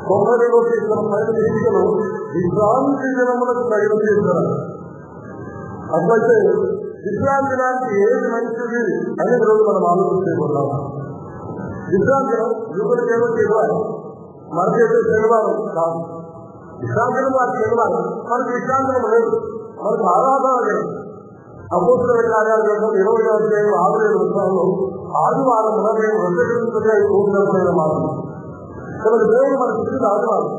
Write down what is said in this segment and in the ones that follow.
కొబ్బరిలో చేసిన పైన ఎన్నికలు విశ్రాంతి దినములకు తగిన చేస్తారు. అట్లయితే విశ్రాంతి దినానికి ఏది మంచిది అని రోజు మనం ఆలోచించుకుంటాం. విశ్రాంతి దినం యువకుడికి ఏదో శనివారం, మనకైతే శనివారం కాదు. విశ్రాంతి దినం వారికి శనివారం, మనకి విశ్రాంతి దినం లేదు, మనకు ఆరాధన లేదు. అపోస్తుల కార్యాల గ్రంథం 20:6-7 ఆదివారం మేము రొట్టె మాట కనుక దేవుడు మనకి ఇచ్చింది ఆదివారం.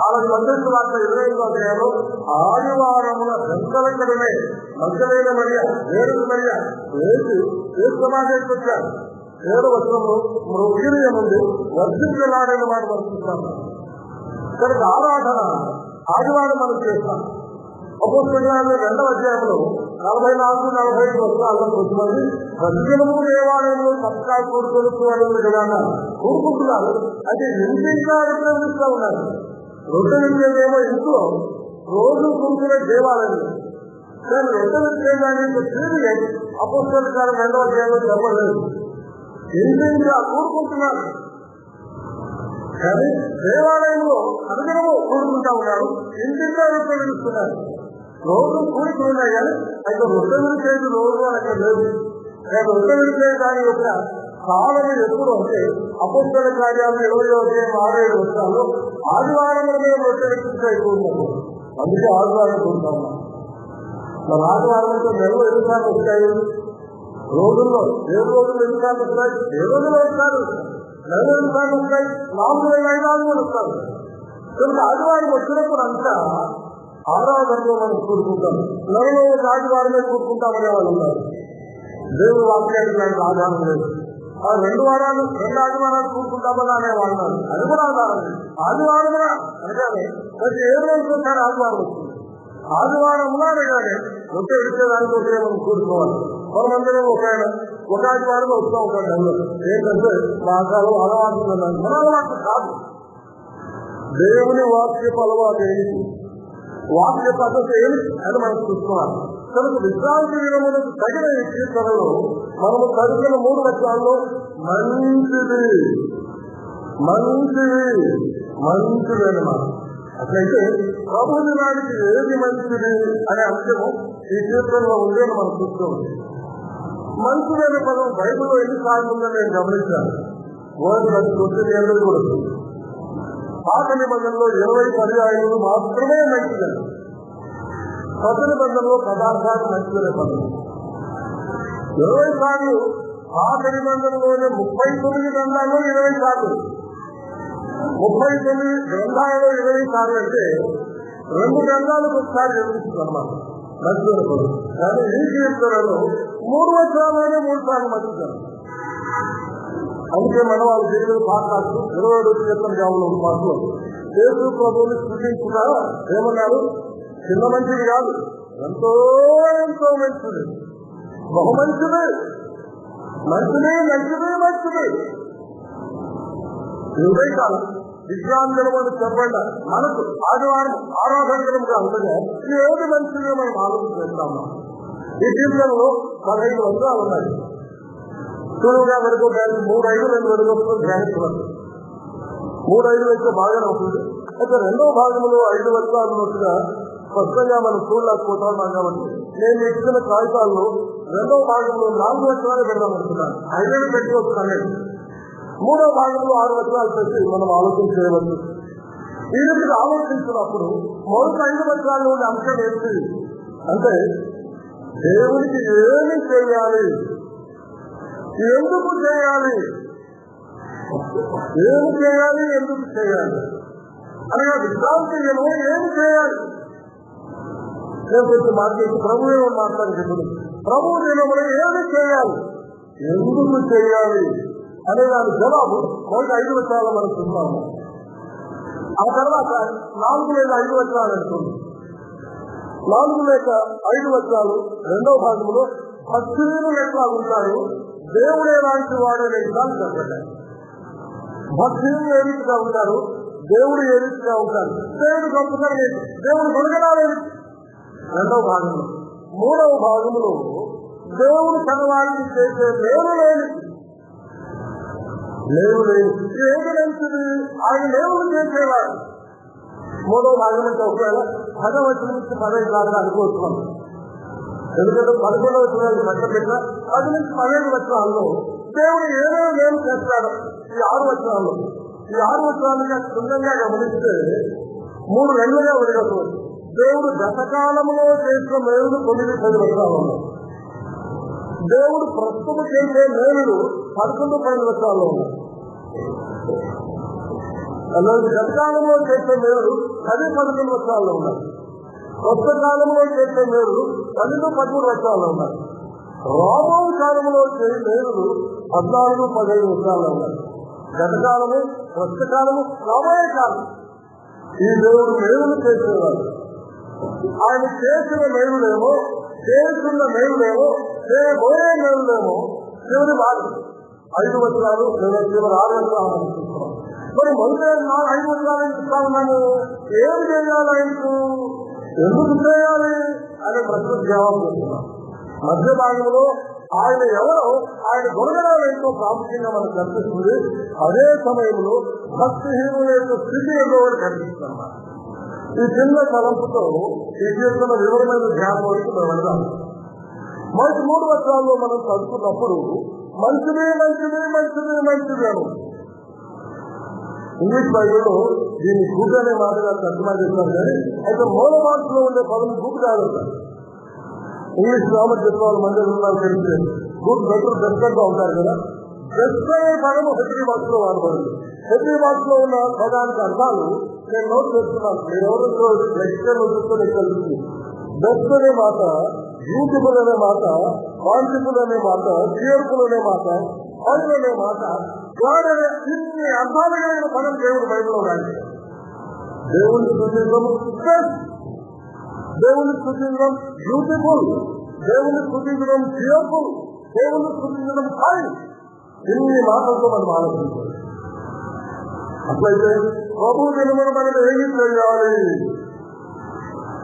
అలాగే మధ్యస్థ వార్త 25 ఆదివారమున వెంకలెక్కడమే మధ్యమైన మరియ వేరు మరియ ఏ సమాజానికి వచ్చారు. 7వ వచనంలో మృగిరియ నుండి వర్ధించలాడని మాట మనకిస్తాము. కనుక ఆరాధన ఆదివారం మనం చేస్తాం. అపోస్తుల 2వ అధ్యాయంలో 44-45 వచనాల్లో కొంతమంది ప్రతిదినము దేవాలయంలో సత్కాలు కోరుకొనుకోవాలని కదా కోరుకుంటున్నారు. అయితే ఇంటిగా ఉపయోగిస్తూ ఉన్నారు. రొట్టె విచ్చేదేమో ఇంట్లో రోజు కూర్చునే దేవాలయంలో, కానీ రొట్టె విచ్చేదానికి తీరుగా అపోస్తుల 2వ అధ్యాయంలో చెప్పలేదు. ఇంటిగా కూరుకుంటున్నారు, కానీ దేవాలయంలో అనుదినము కూడుకుంటా ఉన్నారు. ఇంటిగా ఉపయోగిస్తున్నారు. రోజు కూడుకున్నాయి కానీ అయితే రొట్టె విరిచేది రోజు అక్కడ లేదు. నేను రొట్టె విరిచే దాని యొక్క కాలం ఎప్పుడు అంటే అపోస్తల కార్యాలు 20-6-7 వచనాల్లో ఆదివారంలో మేము రొట్టె విరిచితే ఎక్కువ. అందుకే ఆదివారం కూడుతాం. మన ఆదివారంతో నెలలో ఎన్నిసార్లు వస్తాయి? రోజుల్లో 7 రోజులు ఎన్నిసార్లు వస్తాయి? 7 రోజులు వస్తారు. నెలలో ఎన్నిసార్లు వస్తాయి? 4-5 వస్తారు. కనుక ఆదివారం వచ్చినప్పుడు అంతా ఆరాధనలో మనం కూడుకుంటాం. నెలలో ఆదివారమే కూడుకుంటామనే వాళ్ళు ఉన్నారు. దేవుడు వాక్యానికి దానికి ఆధారం లేదు. ఆ 2 ఆదివారాలు కూడుకుంటామని అనేవాళ్ళు ఉన్నారు. అది కూడా ఆధారం లేదు. ఆదివారం అనగానే ప్రతి 7 రోజులు ఒకసారి ఆదివారం వస్తుంది. ఆదివారంలో అనగానే రొట్టె విడిచేదానికి ఒకటే మనం కూడుకోవాలి. మనమందరం ఒక ఆదివారం వస్తాం ఒక నెలలో. ఏంటంటే మాకాలు అలవాటు మన అలవాటు కాదు, దేవుని వాక్యపు అలవాటు ఏంటి, వాక్య పద్ధతి ఏమి అని మనం చూసుకోవాలి. కనుక విశ్రాంతి దినములకు తగిన ఈ కీర్తనలో మనము చదివిన 3 వచనాల్లో మంచిది అన్నమాట. అట్లయితే ప్రభు దినానికి ఏది మంచిది అనే అంశము ఈ కీర్తనలో ఉంది అని మనం చూసుకోవాలి. మంచిదనే పదం బైబిల్లో ఎన్నిసార్లు ఉందని నేను గమనించాను. అది 9 ఏళ్ళు కూడా వస్తుంది. పాత నిబంధనలో 20 పర్యాయాలు మాత్రమే మంచిదని, కొత్త నిబంధనలో పదార్థాలు మంచిదనే పదం 20 సార్లు. పాత నిబంధనలోనే 39 గ్రంథాల్లో 20 సార్లు, 39 గ్రంథాలలో 20 సార్లు అంటే 2 గ్రంథాలకు ఒకసారి జరుగుతుంది అన్నమాట మంచిదనే పదం. కానీ ఈ కీర్తనలో 3 వచనాల్లోనే 3 సార్లు మంచిదని. అందుకే మన వాళ్ళు జరిగిన పాఠాలు 20 కీర్తన జాబులో పాటలో యేసు ప్రభువుని స్థుతించుగా ఏమన్నారు? చిన్న మంచిది కాదు, ఎంతో ఎంతో మంచిది, బహు మంచిది, ఇవే కాదు. విశ్రాంతిలో చెప్పండి, మనకు ఆదివారం ఆరాధనగా ఉండగా ఏది మంచిది మనం ఆలోచన చేస్తాము. ఈ కీర్తనలో 15 వచనాలు ఉన్నాయి. సులువుగా వరకు 3-5 వరకు ధ్యానించవచ్చు. 3-5 అయితే బాగానే ఉంటుంది. అయితే 2వ భాగంలో 5 వచనాలు ఉన్నట్టుగా స్పష్టంగా మనం చూడలేకపోతున్నాం. కాబట్టి నేను ఇచ్చిన కాగితాల్లో 2వ భాగంలో 4 వచనాలు పెడదామనుకున్నాను. 5 పెట్టి వస్తున్నాను. 3వ భాగంలో 6 వచనాలు పెట్టి మనం ఆలోచన చేయవచ్చు. ఈ విధంగా ఆలోచించినప్పుడు మొదటి 5 వచనాల్లో ఉండే అంశం ఏంటి అంటే దేవునికి ఏమి చేయాలి, ఎందుకు చేయాలి అనగా విశ్రాంతి ఏమి చేయాలి. నేను కొంచెం మాట్లాడి ప్రభు ఏమో మాట్లాడుతున్నాను. ప్రభు దినమున ఏమి చేయాలి, ఎందుకు చేయాలి అనే దాని జవాబు మొదటి 5 వచనాలు మనం చూద్దాము. ఆ తర్వాత 4 లేదా 5 వచనాలు అనుకోండి. 4 లేక 5 వచనాలు 2వ భాగంలో భక్తులు ఎట్లా ఉంటారు, దేవుడు ఎలాంటి వాడు అనే విధానం చెప్పండి. భక్తులు ఏ రీతిగా ఉంటారు, దేవుడు ఏ రీతిగా ఉంటారు, దేవుడు గొప్పతనం ఏంటి, దేవుడు గుణగణాలు 2వ భాగంలో. 3వ భాగంలో దేవుడు తన వారికి చేసే మేలు లేని లేవులు ఏది మంచిది ఆయన లేవులు చేసేవాడు. మూడో భాగం అంటే ఒకవేళ భగవతి నుంచి 15 దాకా అనుకోవచ్చు. ఎందుకంటే 11వ వచనాలు పక్క పెట్టిన 10 నుంచి 15 వచనాల్లో దేవుడు ఏమేమి చేస్తాడు. ఈ 6 వచనాల్లో ఈ 6 వచనాలుగా సుందరంగా గమనిస్తే 3 రెండుగా విడగొట్టవచ్చు. దేవుడు గతకాలంలో చేసిన మేలులు 9-10 వచనాలు ఉన్నాయి. దేవుడు ప్రస్తుతం చేసే మేలులు 11-12 వచనాల్లో ఉన్నాయి. అలాగే గతకాలంలో చేసే మేలులు 10-11 వచనాల్లో ఉన్నాయి. కొత్త కాలంలో చేసే మేలులు 12-13 వచనాల్లో ఉన్నాయి. రాబో కాలంలో చేసే మేలులు 14-15 వచనాల్లో ఉన్నాయి. గతకాలము, కొత్త కాలము, రాబోయే కాలం ఈ దేవుడు మేలులు చేసేవాడు. ఆయన చేసిన మేలులేమో, చేస్తున్న మేలులేమో, చేయబోయే మేలులేమో చివరి భాగం 5 వచనాలు లేదా చివరి 6 వచనాలు చూస్తున్నాం. మరి మొదటి 5 వచనాలు ఇస్తున్నాము. ఏం చేయాలి, ఆయనకు ఎందుకు చేయాలి అనే ప్రశ్న జవాబు చేస్తున్నాం. మధ్య భాగంలో ఆయన ఎవరో, ఆయన గుణగణాలు ఎంతో ప్రాముఖ్యంగా మనకు కనిపిస్తుంది. అదే సమయంలో భక్తిహీనుల యొక్క స్థితి ఎంతో కనిపిస్తున్నారు. ఈ చిన్న తలంపుతో ఈ చేస్తున్న వివరమైన ధ్యానం వరకు మేము వెళ్దాం. మొదటి 3 వచనాల్లో మనం చదువుకున్నప్పుడు మంచిది మంచిది మంచిది మంచిది అని ఇంగ్లీష్ బైబిల్లో దీన్ని గుడ్ అనే మాటగా తర్జుమా చేస్తారు. కానీ అయితే మూల భాషలో ఉండే పదం గుడ్ కాదు. ఇంగ్లీష్ గ్రామర్ చెప్పాలి మందిరం తెలిసి గుడ్ బెటర్ బెస్ట్గా ఉంటారు కదా. బెస్ట్ అనే పదము హెబ్రీ భాషలో వాడబడింది. హెబ్రీ భాషలో ఉన్న పదానికి అర్థాలు నేను నోట్ చేస్తున్నాను. మీరు ఎవరిలో లెక్చర్లో చూస్తే తెలుస్తుంది. బెస్ట్ అనే మాట, బ్యూటిఫుల్ అనే మాట, వాంటిఫుల్ అనే మాట, క్లియర్ఫుల్ అనే మాట, ఫైన్ అనే మాట, గాడ్ అనే ఇన్ని అర్థాలు కలిగిన పదం దేవుడు బైబిల్లో రాదు. దేవుని సూచించడం బెస్ట్, దేవుని సూచించడం బ్యూటిఫుల్, దేవుని సూచించడం క్లియర్ఫుల్, దేవుని సూచించడం ఫైన్, ఇన్ని మాటలతో మనం ఆలోచించాలి. అట్లయితే ప్రభు దినమున మనకు ఏమి చేయాలి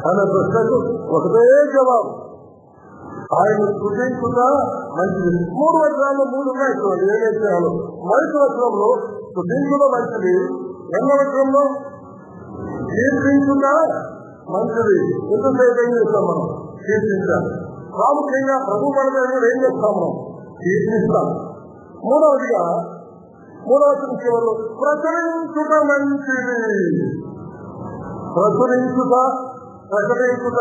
అనే ప్రశ్నకు ఒకటే జవాబు, ఆయన సృజించుగా మంచిది. 3 వచనాల్లో 3 ఉన్నాయి. ఏమేం చేయాలో మొదటి వచనంలో సృజించుగా మంచిది, 2వ వచనంలో కీర్తించుగా మంచిది. ఎంతసేపు ఏం చేస్తాం మనం? కీర్తించాలి. ప్రాముఖ్యంగా ప్రభు మన మీద ఏం చేస్తాం? మనం కీర్తిస్తాం. మూడవదిగా 3వ వచనం చివరిలో ప్రచురించుట మంచిది. ప్రచురించుట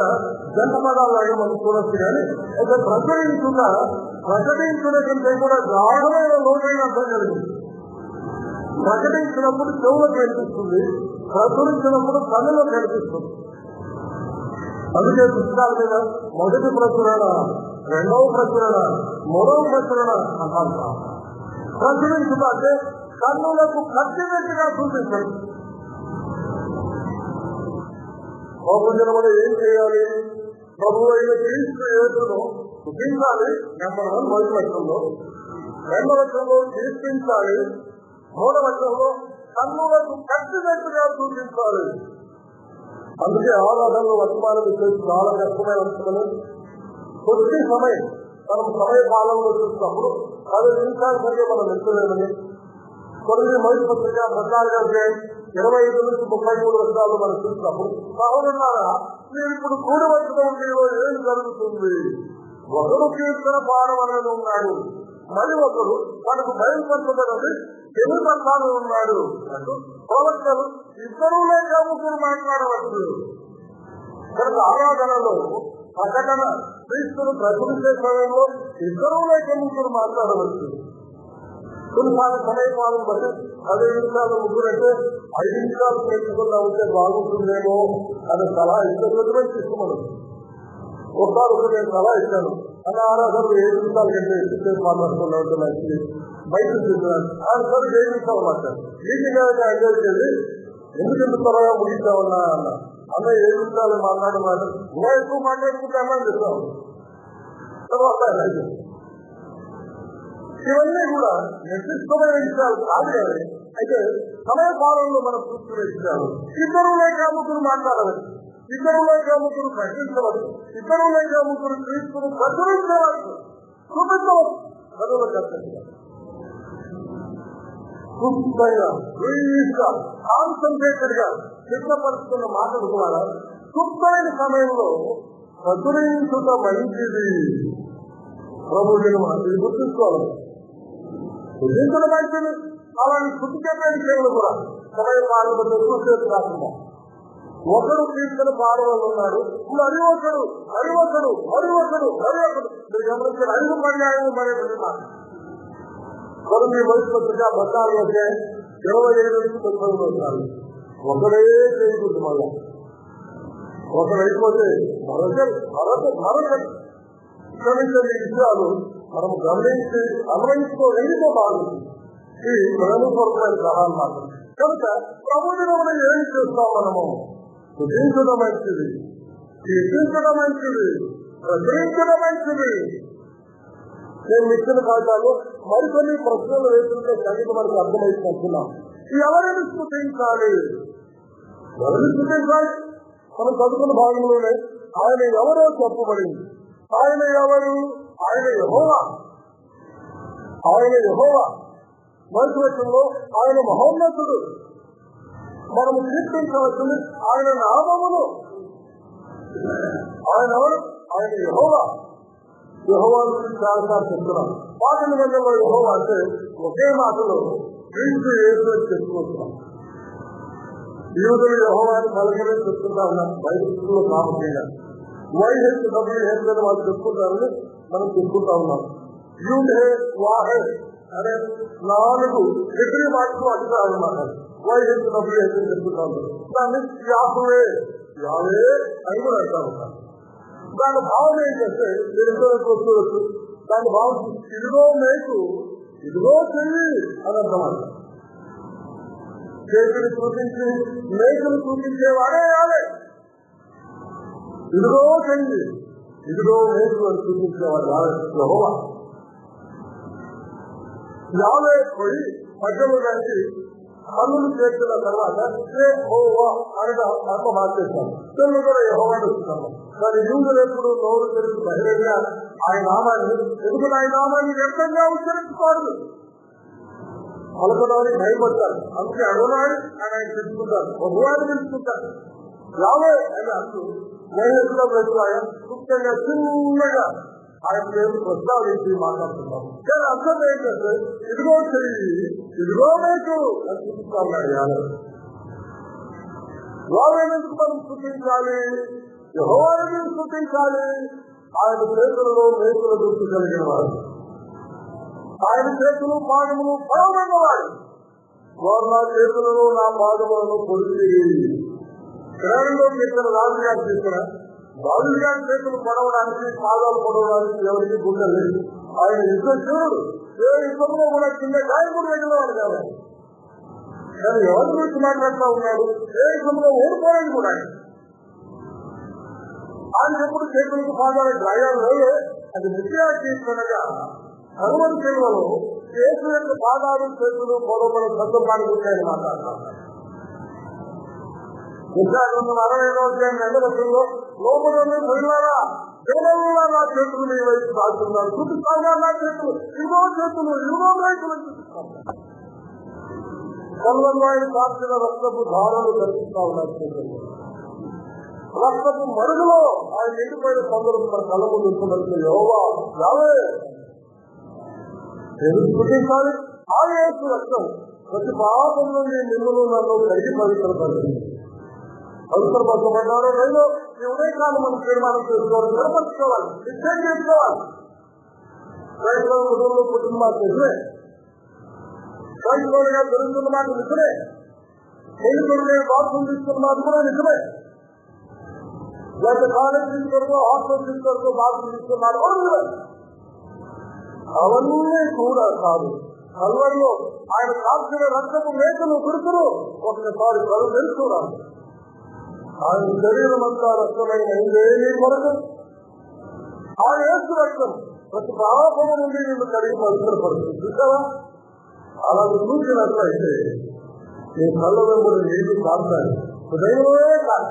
జంట పదాలు మనం చూడొచ్చు. కానీ అయితే ప్రకటించుట కంటే కూడా గాఢమైన లోతైన అర్థం కలిగింది. ప్రకటించినప్పుడు చెవులకు కనిపిస్తుంది, ప్రచురించినప్పుడు కళ్ళలో కనిపిస్తుంది. అందుకే పుస్తకాల మీద మొదటి ప్రచురణ, 2వ ప్రచురణ, 3వ ప్రచురణ అంటారు. ప్రచురించుట అంటే కన్నులకు కట్టినట్టుగా చూపించండి. ప్రభుత్వం ఏం చేయాలి? ప్రభు అయిన క్రీస్తు యేసును స్తుతించాలి. నెంబర్ 1 మొదటి వచనంలో, 2వ వచనంలో కీర్తించాలి, 3వ వచనంలో కన్నులకు కట్టినట్టుగా చూపించాలి. అందుకే ఆరాధనలు వర్తమానం చేసి చాలా కష్టమైన వస్తువులు కొద్ది సమయం మనం సమయ కాలంలో చూసినప్పుడు 10 నిమిషాల కంటే మనం ఎంతలేమని కొన్ని మొదటి పత్రిక 14-25 నుంచి 33 వచనాలు మనం చూసినప్పుడు సహోదరులారా, మీరు ఇప్పుడు కూడి వచ్చిన మీలో ఏం జరుగుతుంది? ఒకరు కీర్తన పాడవలని ఉన్నాడు, మరి ఒకరు మనకు బయలుపరచబడి తెలుపరచాలని ఉన్నాడు అంటూ ప్రవక్తలు ఇద్దరు లేక ముగ్గురు మాట్లాడవచ్చు. కనుక ఆరాధనలో ప్రకటన క్రీస్తును ప్రచురించే సమయంలో ఇద్దరు లేక ముగ్గురు మాట్లాడవచ్చు. కొన్నిసార్లు సమయపాలను బట్టి 10 నిమిషాలు ముగ్గురంటే 5 నిమిషాలు ప్రేక్షకుల్లో ఉంటే బాగుంటుందేమో అనే సలహా ఇద్దరు తీసుకున్నాను. ఒకసారి నేను సలహా ఇచ్చాను. అన్న ఆరాధనలు 7 నిమిషాల కంటే ఎక్కువ మాట్లాడుకున్నా మంచిది, బయట చూస్తున్నాను. ఆయన సరే 7 నిమిషాలు మాట్లాడు మీటింగ్ ఎంజాయ్ ఎందుకు త్వరగా ముగించామన్నా అన్న. అన్న 7 నిమిషాలు మాట్లాడమాట ఇంకా ఎక్కువ మాట్లాడుకుంటామని చెప్తాము. తర్వాత ఇవన్నీ కూడా నిర్దిష్టమైన విషయాలు కాదు. కానీ అయితే సమయపాలనలో మనం చూస్తున్న విషయాలు ఇద్దరు లేక ముగ్గురు మాట్లాడవచ్చు, ఇద్దరు లేక ముగ్గురు ప్రశ్నించవచ్చు, ఇద్దరు లేక ముగ్గురు క్రీస్తును ప్రచురించవచ్చు, చూపించవచ్చు. చదువుల కర్తవ్యం క్లుప్తంగా రిలీజ్ గా కాన్సన్ట్రేటెడ్ గా సిద్ధపరుస్తున్న మాటల ద్వారా క్లుప్తమైన సమయంలో ప్రచురించుట మంచిది. ప్రభు ఇది గుర్తుంచుకోవాలి. గుర్తించడం మంచిది. అలాంటి శుద్ధి చెప్పే విషయంలో కూడా సమయ పాలన ఎక్కువసేపు కాకుండా ఒకడు కీర్తన పాడవాళ్ళు ఉన్నారు, మరి ఒకడు మరి ఒకడు మరి ఒకడు మరి ఒకడు మీరు గమనించిన 5 పర్యాయం పడేటువంటి మాట. కొద్ది వయసు పత్రిక 14 అధ్యాయం 27 నుంచి 19 వచనాలు. ఒకడే చేయకూడదు. మళ్ళా ఒకడు అయిపోతే మరొకటి క్షమించని విషయాలు మనం గమనించి అన్వయించుకోగలిగితే బాగుంటుంది. ఇది ప్రేమపూర్వకమైన సహాయం మాత్రం. కనుక ప్రభుత్వం మనం ఏం చేస్తాం? మనము శుద్ధించడం మంచిది, కీర్తించడం మంచిది, ప్రచురించడం మంచిది. నేను ఇచ్చిన కాగితాలు మరికొన్ని ప్రశ్నలు వేస్తుంటే సంగీతం మనకు అర్థమైపోతున్నాం. ఎవరిని స్తుతించాలి? ఎవరిని స్తుతించాలి? మనం చదువుకున్న భాగంలోనే ఆయన ఎవరో చెప్పబడింది. ఆయన ఎవరు? ఆయన యెహోవా. ఆయన యెహోవా. మరుసలో ఆయన మహోన్నతుడు. మనము కీర్తించవలసింది ఆయన నామమును. ఆయన ఎవరు? ఆయన యెహోవా. యెహోవా గురించి చాలాసార్లు చెప్తున్నాం. పాటల మందిలో యెహోవా అంటే ఒకే మాటలో క్రీస్తు యేసు చెప్పుకుంటున్నాం. యూదులు యెహోవాని పలకనే చెప్తుంటా ఉన్నాం బైబిల్లో ప్రాముఖ్యంగా. YHWH అని వాళ్ళు చెప్పుకుంటారని మనం చెప్పుకుంటా ఉన్నాం. యూహే వాహే అనే 4 డిగ్రీ మార్కులు అధికారన్నమాట. YHWH అని చెప్పుకుంటా ఉంటారు. దాన్ని యాహువే యావే అని కూడా అంటా ఉంటారు. దాని భావం ఏంటంటే మీరు ఇంతవరకు చూడొచ్చు. దాని భావం ఇదిగో మేకు ఇదిగో చెయ్యి అని అర్థమాట. చేతిని చూపించి మేకును చూపించేవాడే యావే. ఇదిగో చెయ్యి ఇదిగో మేకు అని చూపించేవాడు యెహోవా. యావే పోయి మధ్యలో దానికి కన్నులు చేర్చిన తర్వాత యెహోవా అని అర్థ మార్చేస్తాను. తెలుగు కూడా యెహోవాని వస్తున్నాను. కానీ యూదులు ఎప్పుడు నోరు తెరిచి బహిరంగ ఆయన నామాన్ని ఎందుకంటే ఆయన నామాన్ని వ్యక్తంగా ఉచ్చరించకూడదు. పలకడానికి భయపడతారు. అందుకే అడవనాడు అని ఆయన తెలుసుకుంటారు, బహువాన్ని తెలుసుకుంటారు. యావే అని అంటూ వైఎస్లో ఆయన ముఖ్యంగా చిన్నగా ఆయన పేరు ప్రస్తావించి మాట్లాడుతున్నాం. కానీ అర్థం ఏంటంటే ఇదిగో చెయ్యి ఇదిగో మేకు అని చూపిస్తా ఉన్నాడు. యావేందుకు మనం చూపించాలి? యెహోవాను స్తుతించాలి. ఆయన చేతులలో మేకుల గుర్తు కలిగిన వాడు. ఆయన చేతులు పాదములు బలమైన వాడు. వారు నా చేతులలో నా పాదములను పొడిచి గ్రహణంలో చేసిన రాజుగారు చేసిన రాజుగారి చేతులు పడవడానికి పాదాలు పడవడానికి ఎవరికి గుండె లేదు. ఆయన యుద్ధశూరుడు. ఏ యుద్ధంలో కూడా కింద గాయకుడు వెళ్ళేవాడు కాదు. కానీ ఎవరి గురించి మాట్లాడుతూ ఉన్నాడు? ఏ యుద్ధంలో ఓడిపోయాడు కూడా. ఆయన ఎప్పుడు చేతులకు పాదాలు గాయాలు లేవే. అది నిత్యాలు తీసుకునగా హనుమన్ సేవలో యేసు యొక్క పాదాలు చేతులు పొడవలు సందర్భానికి ఉంటాయని మాట్లాడుతున్నారు. 65వ అధ్యాయం 2వ వచనంలో లోపల వెళ్ళాలా దేవుళ్ళ నా చేతులు నీ వైపు సాగుతున్నారు. చూపిస్తాగా నా చేతులు ఇదిగో చేతులు ఇదిగో రైతులు చూపిస్తాను. కళ్ళల్లో ఆయన కాల్చిన రక్తపు ధారలు కనిపిస్తా ఉన్నారు. చేతులు రక్తపు మరుగులో ఆయన ఎండిపోయిన కొందరు మన కళ్ళ ముందు ఉంటున్నట్టు యెహోవా యావే చూపించాలి. ఆ యేసు రక్తం ప్రతి పాపం నుండి నిన్ను నన్ను కడిగి పవిత్రపడుతుంది. పవిత్రపరచబడ్డారో లేదో ఈ ఉదయకాలం మనం తీర్మానం చేసుకోవాలి, నిలబడుకోవాలి, నిశ్చయం చేసుకోవాలి. రైతుల కుటుంబంలో పుట్టిన మాట నిజమే, రైతులుగా పెరుగుతున్న మాట నిజమే, ఎన్నికలుగా బాత్రూమ్ తీసుకున్న మాట కూడా నిజమే, లేకపోతే కాలేజ్ తీసుకొరకు హాస్టల్ తీసుకొరకు బాత్రూమ్ తీసుకున్న మాట కూడా నిజమే. అవన్నీ కూడా కాదు. కల్వరిలో ఆయన కాల్చిన రక్తపు మేకలు గురుతులు ఒకసారి కలు తెలుసుకున్నాను. ఆయన శరీరం అంతా రక్తమైన ఏమీ కొరకు ఆ యేసు రక్తం ప్రతి పాపము నుండి నిన్ను కడిగి పవిత్రపడుతుంది. చూసావా? అలా చూసినట్లయితే నీ కళ్ళ వెంబడి నీళ్లు కాస్తాయి. హృదయమే కాదు.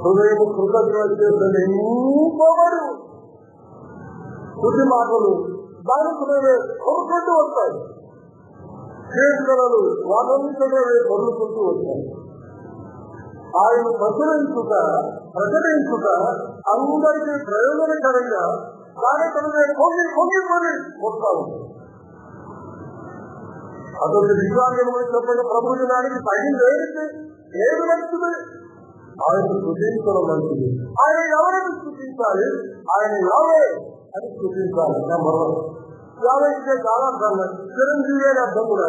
హృదయం కృతజ్ఞత చేసిన ఎంతోడు శుద్ధి మాటలు దానికి మేమే కొనుక్కుంటూ వస్తాయి. కీర్తనలు వాటంతా మేమే కొనుక్కుంటూ వస్తాయి. ఆయన ప్రచురించుట ప్రకటించుట అందరికీ ప్రయోజనకరంగా కార్యక్రమే కొన్ని వస్తాము. అదొక విషయాన్ని చెప్పండి. ప్రభుత్వ దానికి తగిన ఏది మంచిది? ఆయన స్థుతించడం మంచిది. ఆయన ఎవరిని స్థుతించాలి? ఆయన యావే అని స్థుతించాలి. నెంబర్ 1. యావేకే చాలా అర్థం లేదు. చిరంజీవి అని అర్థం కూడా.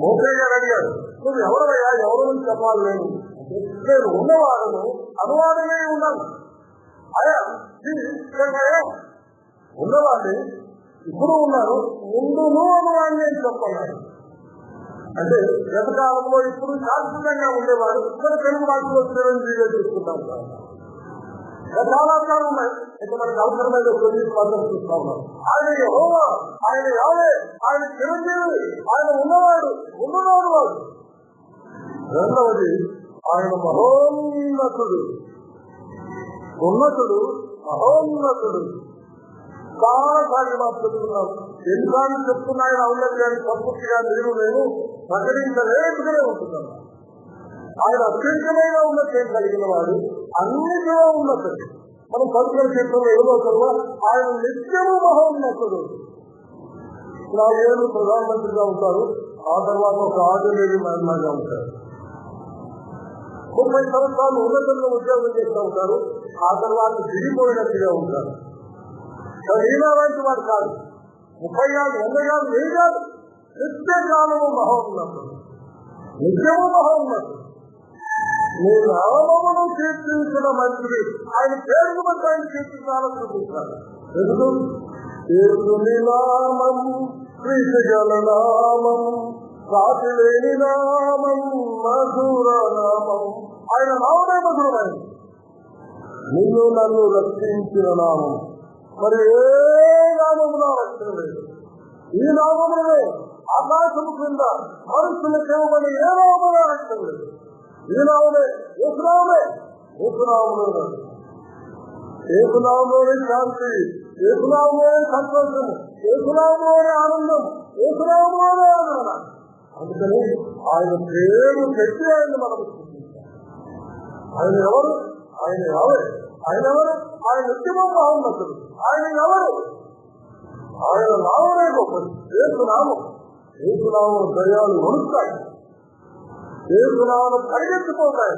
మోసయ్య గారు అడిగారు, నువ్వు ఎవరయ్యా, ఎవరు చెప్పాలి? నేను ఉన్నవాడను, అనువాదమే ఉన్నాను. అయ్యా ఉన్నవాడిని, ఇప్పుడు ఉన్నాను, ముందును అనువాడిని అని చెప్పాలి. అంటే గతకాలంలో ఇప్పుడు శాశ్వతంగా ఉండేవాడు మన తెలుగు భాషలో చిరంజీవిగా చూసుకుంటాం. చాలా అర్థాలు ఉన్నాయి. అయితే మనకు అవసరమైన కొన్ని పద్ధతులు చూస్తా ఉన్నాం. ఆయన యెహోవా, ఆయన యావే, ఆయన చిరంజీవి, ఆయన ఉన్నవాడు, ఉన్నవాడు వాడు. రెండవది ఆయన మహోన్నతుడు, ఉన్నతుడు, మహోన్నతుడు. చాలా సార్లు మాకు చెప్తున్నాం. ఎన్నిసార్లు చెప్తున్నా ఆయన అవునది కానీ సంపూర్తిగా నేను ప్రకటించలేదుగానే ఉంటున్నాను. ఆయన అత్యంతమైన ఉన్నతం కలిగిన వాడు, అన్నిటిలో ఉన్నతుడు. మనం పలుకుల క్షేత్రంలో ఎదుగుతున్నా ఆయన నిత్యము మహోన్నతుడు. 4 ఏళ్ళు ప్రధానమంత్రిగా ఉంటారు. ఆ తర్వాత ఒక ఆర్డినరీ మ్యాన్గా ఉంటారు. 30 సంవత్సరాలు ఉన్నతంగా ఉద్యోగం చేస్తూ ఉంటారు. ఆ తర్వాత దిగిపోయినట్టుగా ఉంటారు. ఈయన లాంటి వాడు కాదు. 30 ఏళ్ళు, 80 ఏళ్ళు, 1000 ఏళ్ళు నిత్యకాలము మహోన్నతుడు, నిత్యము మహోన్నతుడు. నీ నామమును కీర్తించిన మంచిది. ఆయన పేరును బట్టి ఆయన కీర్తించాలని చూపిస్తాడు. ఎందుకు? దేవుని నామం, ప్రీతిగల నామం, సాటి లేని నామం, మధుర నామం. ఆయన నామమే మధురమైంది. నిన్ను నన్ను రక్షించిన నామం. మరి ఏ నామమున రక్షణ లేదు. ఈ నామమునే ఆకాశము క్రింద మనుషులకు ఇవ్వబడి ఏ నామమున రక్షణ లేదు. ఈ నామమే యేసునామమే. యేసునామములో యేసునామములోనే శాంతి, యేసునామములోనే సంతోషం, యేసునామములోనే ఆనందం, యేసునామములోనే ఆదరణ. అందుకని ఆయన పేరు పెట్టి ఆయన మనకు చూపించాలి. ఆయన ఎవరు? ఆయన ఎవరు? ఆయన ఎవరు? ఆయన నిత్యము మహోన్నతుడు. ఆయన ఎవరు? ఆయన నామమే గొప్పది. యేసునామం. యేసునామం దయ్యాలు వణుకుతాయి. యేసునామం పరిగెత్తిపోతాయి.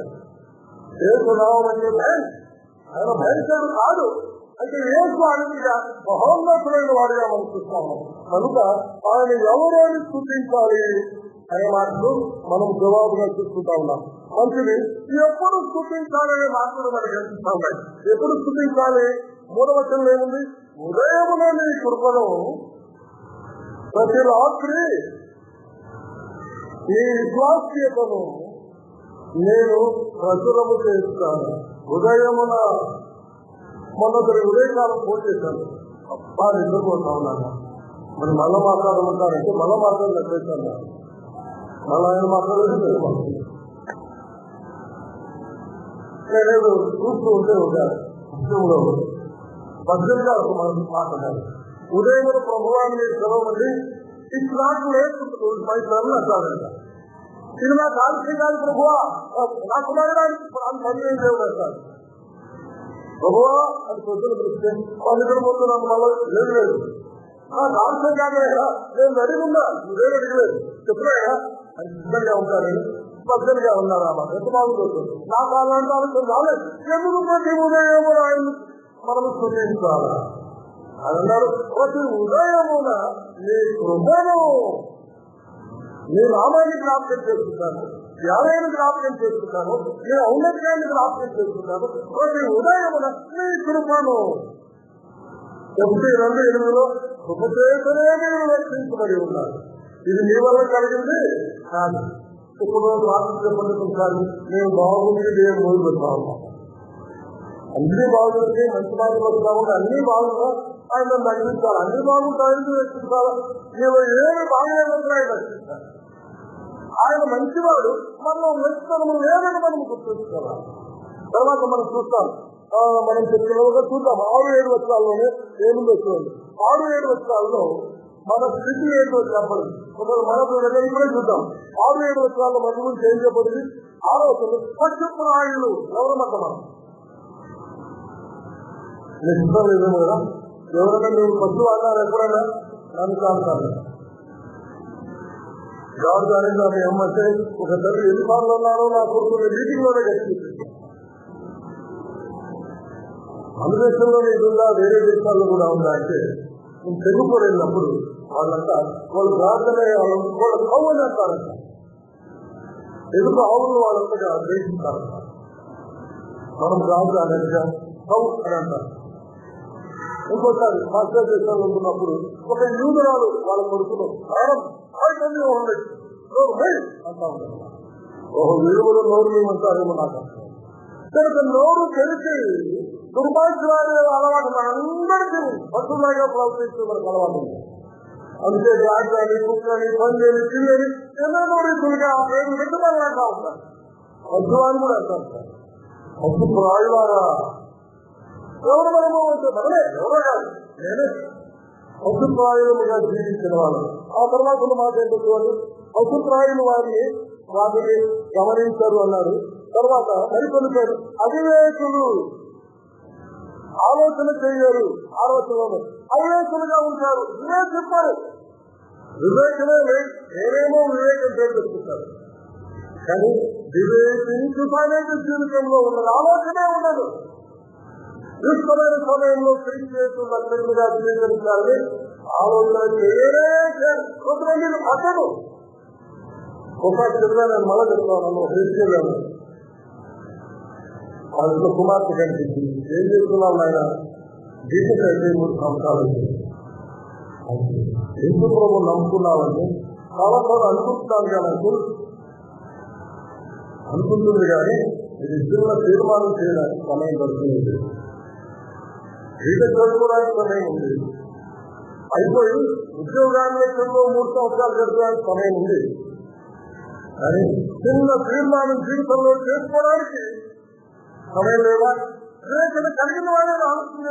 యేసునామం అంటే భయం. ఆయన భయంకరుడు కాదు. అంటే యేసు అనేది మహోన్నతులైన వాడిగా మనం చూస్తాము. కనుక ఆయన ఎవరు అని స్థుతించాలి అనే మాటలు మనం జవాబుగా చూసుకుంటా ఉన్నాం. మంచిది. ఎప్పుడు స్థుతించాలనే మాటలు మనకు కనిపిస్తా ఉన్నాయి. ఎప్పుడు స్థుతించాలి? 3వ వచనంలో ఏముంది? ఉదయమున నీ కృపను ప్రతి రాత్రి ఈ విశ్వాస్యతను నేను ప్రచురము చేస్తాను. ఉదయమున మొన్నటి ఉదయకాలం ఫోన్ చేశాను. బాగా నిద్రపోతా ఉన్నాను. మరి మళ్ళా మాట్లాడమంటారంటే మళ్ళా మాట్లాడలేకపోతాను. మళ్ళీ ఆయన మాట్లాడలేదు. నేనేదో చూస్తూ ఉంటే ఒక ఉద్యోగంలో భద్రంగా ఒక మనసు మాట్లాడారు. ఉదయం ప్రభుత్వాన్ని మీరు చదవండి. It's not late my son అంటారంట. ఇది నాకు ఆలస్యం కాదు ప్రభువా, నా కుమారుడానికి పనిచేయం లేవు అంటారు. ప్రభువా అది పొద్దున పిలిస్తే వాళ్ళిద్దరు ముందు నాకు మళ్ళీ లేదు. నాకు ఆలస్యం కాదయా, నేను అడిగున్నా, నువ్వేం అడిగలేదు, చెప్పులేదా అని సిద్ధంగా ఉంటారని భద్రంగా ఉన్నారు. అమ్మ ఎంత బాగుంటుంది. నాకు అలాంటి ఆలస్యం రాలేదు. ఎందుకు ప్రతి ఉదయం ఆయన మనము స్థుతించాలి అని అన్నారు. ప్రతి ఉదయమున నీ కృపను, నీ నామాన్ని జ్ఞాపకం చేసుకుంటాను, యావేని జ్ఞాపకం చేసుకుంటాను, నీ ఔన్నత్యాన్ని జ్ఞాపకం చేసుకుంటాను. ప్రతి ఉదయమున నీ కృపను. 1:8 కృపచేతనే మీరు రక్షించబడి ఉన్నారు. ఇది నీ వల్ల కలిగింది కాదు. ఇప్పుడు రాత్రి చెప్పండి కొన్నిసార్లు మేము బాగుంది నేను మూడు పెడతా ఉన్నాం. అన్ని బాగుంది, మంచి బాగులు వస్తా ఉంటే అన్ని బాగుందా ఆయన నడిపించాలి. అన్ని బాగుంటాయని రక్షించాలి. నేను ఏమి బాగలేదని ఆయన రక్షించాలి. ఆయన మంచివాడు. మనం మంచితనము లేదని మనం గుర్తుంచుకోవాలి. తర్వాత మనం చూస్తాం మనం చెప్తున్నగా చూద్దాం. 6-7 వచనాల్లోనే ఏముందో చూడండి. 6-7 వచనాల్లో మన స్థితి ఏంటో చెప్పండి. మనకు ఇప్పుడే చూద్దాం. 6-7 వచనాల్లో మన గురించి ఏం చెప్పబడింది? 6వ వచనం పశుప్రాయులు ఎవరన్నమాట మనం నిశ్చితం లేదేమో కదా. ఎవరైనా మీరు పశువు అన్నారు ఎప్పుడైనా నన్ను కాదు గాడు కానీ దాన్ని ఏమంటే ఒక తల్లి ఎన్ని సార్లు ఉన్నారో నా కొడుకు మీటింగ్ లోనే గడిచింది. మన దేశంలోనే ఇది ఉందా, వేరే దేశాల్లో కూడా ఉందా అంటే నేను తెలుగు వెళ్ళినప్పుడు వాళ్ళంతా వాళ్ళు ప్రార్థన వాళ్ళ కవ్వు అని అంటారంట. తెలుగు ఆవులు వాళ్ళంతగా ద్వేషిస్తారంట. మనం రాజు అనేది కవ్వు అని అంటారు. ఇంకోసారి మాస్టర్ దేశాలు ఉంటున్నప్పుడు ఒక యూదురాలు వాళ్ళ కొడుకును అంటా ఉంటారు. ఓహో విలువలు నోరు మేమంటారేమో నాకు. కనుక నోరు తెలిసి దుర్భాగ్యాలు అలవాటు మనందరికీ పశువులాగా ప్రవర్తించే మనకు అలవాటు ఉంది. అందుకే రాజాని కుక్కని పందేని చిల్లని ఎన్నో రీతులుగా పేరు పెట్టుబడి అంటా ఉంటారు. పశువాన్ని కూడా అంటారు. పశు ప్రాయులారా ఎవరు మనము అంటే మనమే, ఎవరో కాదు నేనే పశుప్రాయులుగా జీవించిన వాళ్ళు. ఆ తర్వాత మాట ఏంటంటే పశుప్రాయులు వారిని గమనించారు అన్నారు. తర్వాత మరికొన్ని పేరు అవివేకులు, ఆలోచన చేయరు. ఆలోచనలో అవివేకులుగా ఉంటారు. వివేక్ చెప్పారు, వివేకమే నేనేమో వివేకం పేరు చెప్తున్నారు. కానీ వివేకించు జీవితంలో ఉన్నది ఆలోచనే ఉండదు. క్లిష్టమైన సమయంలో క్రీస్తుగా స్వీకరించాలని ఆలోచన చేయరే కొంతమంది అతను ఒకసారి చెప్పినా నేను మళ్ళా చెప్తాను. క్రిస్టియన్ వాళ్ళ కుమార్తె కనిపించింది. ఏం చేస్తున్నాం ఆయన జీవితం అయితే 3 సంవత్సరాలు ఎందుకు ప్రభు నమ్ముకున్నామని చాలా సార్లు అనుకుంటున్నాను కానీ అనుకుంటుంది కానీ ఇది చిన్న తీర్మానం చేయడానికి సమయం దొరుకుతుంది. జీవితం గడుపుకోవడానికి సమయం ఉంది. అయిపోయి ఉద్యోగాన్ని 3 సంవత్సరాలు గడపడానికి సమయం ఉంది. కానీ చిన్న తీర్మానం జీవితంలో చేసుకోవడానికి సమయం లేదా? వివేచన కలిగిన వాళ్ళే ఆలోచన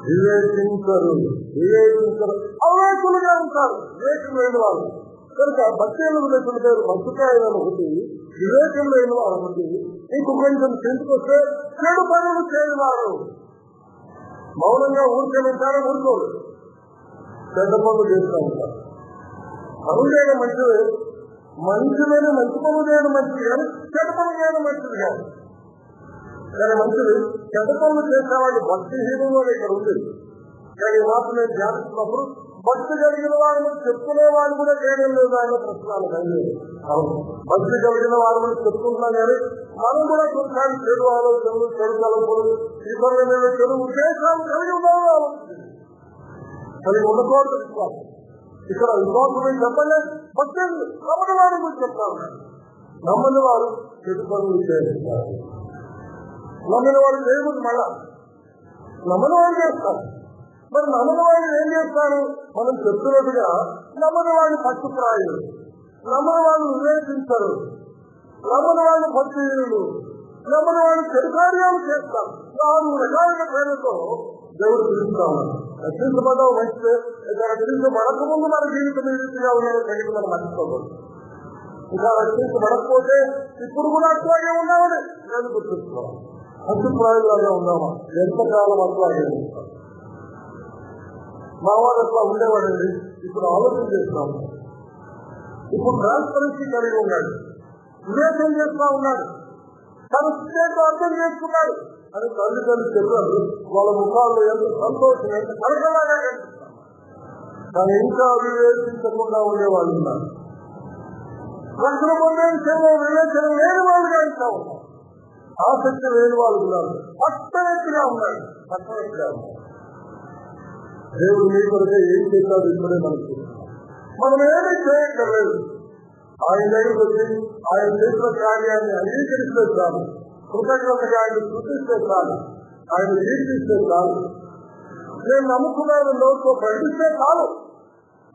వివేచించరు అవివేకులుగా ఉంటారు. వివేకం లేని వాళ్ళు కనుక భక్తులు లేకుంటారు. భక్తుకాయలను ఒకటి, వివేకం లేని వాళ్ళు ఒకటి. ఇంకో కొంచెం చెందుకొస్తే చెడు పనులు చేయవారు. మౌనంగా ఊరికెళ్ళింటారో ఊరుకోరు, చెడ్డ పనులు చేస్తూ ఉంటారు. పనులు చేయడం మంచిది, మంచిదని మంచి పనులు చేయడం మంచిది కానీ చెడ్డ పనులు చేయడం మంచిది కాదు. కానీ మంచిది చెడ్డ పనులు చేసేవాళ్ళు భక్తిహీనులు అని ఇక్కడ ఉంది. కానీ మాత్రం నేను ధ్యానిస్తున్నప్పుడు భక్తి కలిగిన వారిని చెప్పుకునే వాళ్ళు కూడా చేయడం లేదు అన్న ప్రశ్నలు కలిగేది. భక్తి కలిగిన వారిని చెప్పుకుంటున్నాం కానీ మనం కూడా కొన్నిసార్లు చెడు ఆలోచనలు, చెడు తలంపులు, ఇతరుల మీద చెడు ఉద్దేశాలు కలిగి ఉన్నాము. కలిగి ఉండకూడదు విశ్వాసం. ఇక్కడ విశ్వాసం చెప్పండి, భక్తి నమ్మని వారి గురించి చెప్తాను. నమ్మని వారు చెడు పనులు చేస్తారు. నమ్మని వారు చేయకూడదు. మళ్ళా నమ్మని వారు చేస్తారు. మరి నమ్మని వారు ఏం చేస్తారు? మనం చెప్తున్నట్టుగా నమ్మని వాడిని పట్టుకురాయలు, నమ్మని వాళ్ళు వివేచించరు, నమ్మని వాళ్ళు భక్తిహీనులు, నమ్మని వాళ్ళు చెడు కార్యాలు చేస్తారు. 4 రకాల పేరుతో దేవుడు పిలుస్తాము. రక్షించబడ్డావు మంచిదే, రక్షించబడక ముందు మన జీవితం ఏ రీతిగా ఉన్నారో తగిన మనం మర్చిపోకూడదు. ఇంకా రక్షించబడకపోతే ఇప్పుడు కూడా అట్లాగే ఉన్నామని నేను గుర్తిస్తున్నాం. అభిప్రాయాలుగా ఉన్నామా? ఎంతకాలం అట్లాగే ఉంటాం. మా వాడు అట్లా ఉండేవాడండి, ఇప్పుడు ఆలోచన చేస్తాము. ఇప్పుడు ట్రాన్స్పరెన్సీ కలిగి ఉన్నాడు, వివేచన చేస్తా ఉన్నాడు, తన స్టేట్ అర్థం చేసుకున్నాడు అని తల్లిదండ్రులు చెప్పారు. వాళ్ళ ముఖాల్లో ఎంత సంతోషం, ఎంత కలకలాగా కనిపిస్తాం. కానీ ఇంకా వివేచించకుండా ఉండేవాళ్ళు ఉన్నారు. రక్షణ పొందే విషయంలో వివేచన లేని వాళ్ళుగా ఇంకా ఉన్నారు. ఆసక్తి లేని వాళ్ళు ఉన్నారు. పట్టణగా ఉన్నారు. దేవుడు మీ కొరకే ఏం చేశాడు ఇప్పుడే మనకు. మనం ఏమీ చేయక్కర్లేదు. ఆయన దగ్గరికి వచ్చి ఆయన చేసిన కార్యాన్ని అంగీకరిస్తే చాలు, కృతజ్ఞతగా ఆయన సృష్టిస్తే చాలు, ఆయన కీర్తిస్తే చాలు, నేను నమ్ముకున్నాను నోటితో ప్రకటిస్తే చాలు,